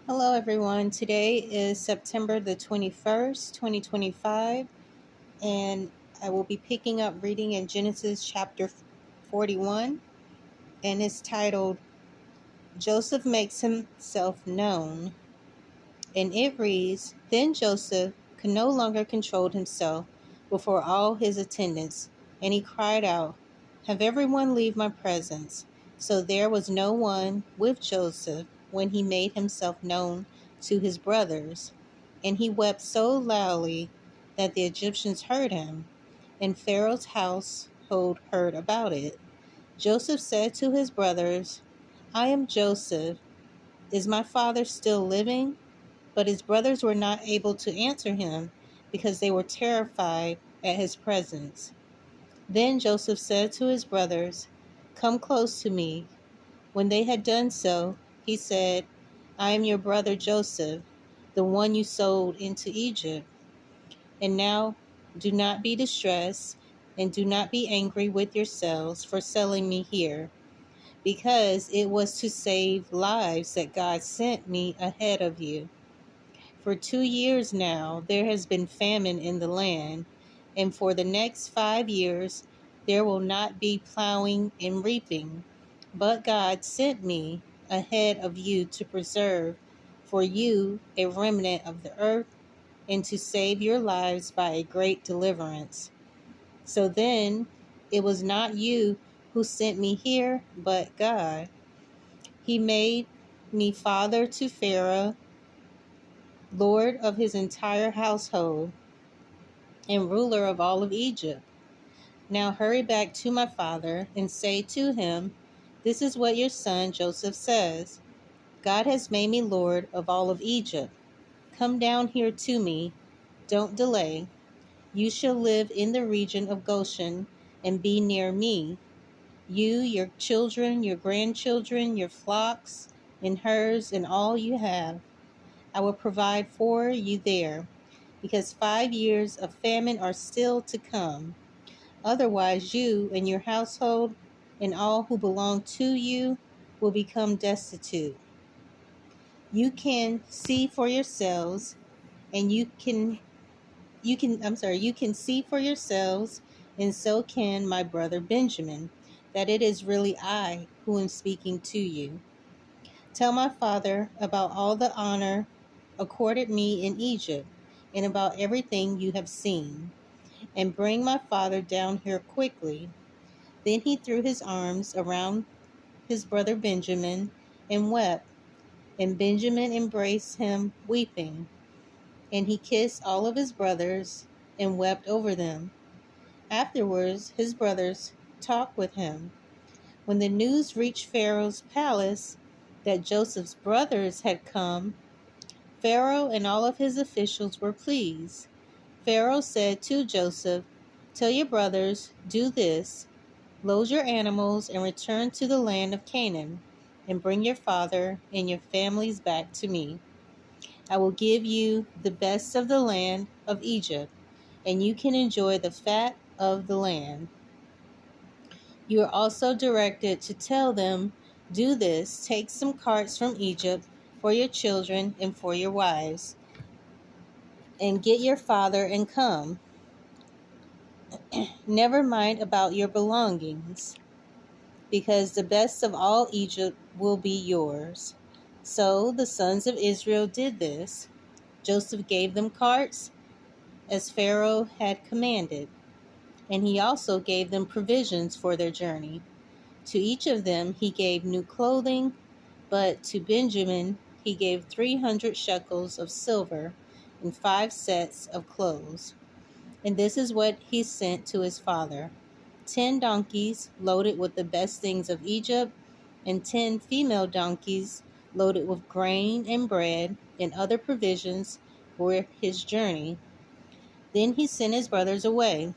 Hello, everyone. Today is September the 21st, 2025, and I will be picking up reading in Genesis chapter 41, and it's titled Joseph Makes Himself Known. And it reads, Then Joseph could no longer control himself before all his attendants, and he cried out, Have everyone leave my presence. So there was no one with Joseph when he made himself known to his brothers. And he wept so loudly that the Egyptians heard him, and Pharaoh's household heard about it. Joseph said to his brothers, I am Joseph. Is my father still living? But his brothers were not able to answer him because they were terrified at his presence. Then Joseph said to his brothers, Come close to me. When they had done so, he said, I am your brother Joseph, the one you sold into Egypt. And now do not be distressed and do not be angry with yourselves for selling me here, because it was to save lives that God sent me ahead of you. For 2 years now, there has been famine in the land, and for the next 5 years, there will not be plowing and reaping. But God sent me ahead of you to preserve for you a remnant of the earth and to save your lives by a great deliverance. So then, it was not you who sent me here, but God. He made me father to Pharaoh, lord of his entire household, and ruler of all of Egypt. Now hurry back to my father and say to him, This is what your son Joseph says. God has made me lord of all of Egypt. Come down here to me. Don't delay. You shall live in the region of Goshen and be near me. You, your children, your grandchildren, your flocks and herds, and all you have. I will provide for you there, because 5 years of famine are still to come. Otherwise, you and your household and all who belong to you will become destitute. You can see for yourselves, and you can see for yourselves, and so can my brother Benjamin, that it is really I who am speaking to you. Tell my father about all the honor accorded me in Egypt, and about everything you have seen, and bring my father down here quickly. Then he threw his arms around his brother Benjamin and wept, and Benjamin embraced him, weeping. And he kissed all of his brothers and wept over them. Afterwards, his brothers talked with him. When the news reached Pharaoh's palace that Joseph's brothers had come, Pharaoh and all of his officials were pleased. Pharaoh said to Joseph, Tell your brothers, do this. Load your animals and return to the land of Canaan, and bring your father and your families back to me. I will give you the best of the land of Egypt, and you can enjoy the fat of the land. You are also directed to tell them, Do this, take some carts from Egypt for your children and for your wives, and get your father and come. Never mind about your belongings, because the best of all Egypt will be yours. So the sons of Israel did this. Joseph gave them carts, as Pharaoh had commanded, and he also gave them provisions for their journey. To each of them he gave new clothing, but to Benjamin he gave 300 shekels of silver and 5 sets of clothes. And this is what he sent to his father: 10 donkeys loaded with the best things of Egypt, and 10 female donkeys loaded with grain and bread and other provisions for his journey. Then he sent his brothers away,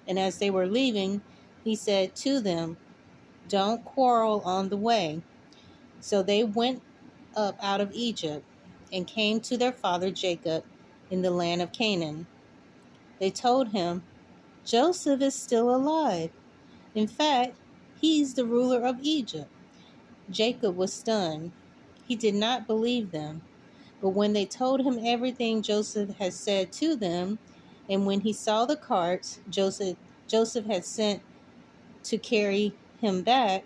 and as they were leaving, he said to them, Don't quarrel on the way. So they went up out of Egypt and came to their father Jacob in the land of Canaan. They told him, Joseph is still alive. In fact, he's the ruler of Egypt. Jacob was stunned. He did not believe them. But when they told him everything Joseph had said to them, and when he saw the carts Joseph had sent to carry him back,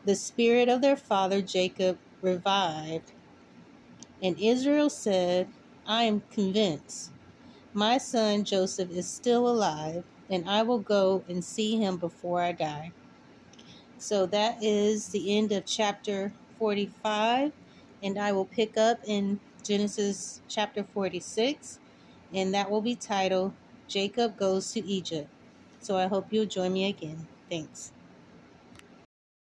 the spirit of their father Jacob revived. And Israel said, I am convinced my son Joseph is still alive, and I will go and see him before I die. So that is the end of chapter 45, and I will pick up in Genesis chapter 46, and that will be titled Jacob Goes to Egypt. So I hope you'll join me again. Thanks.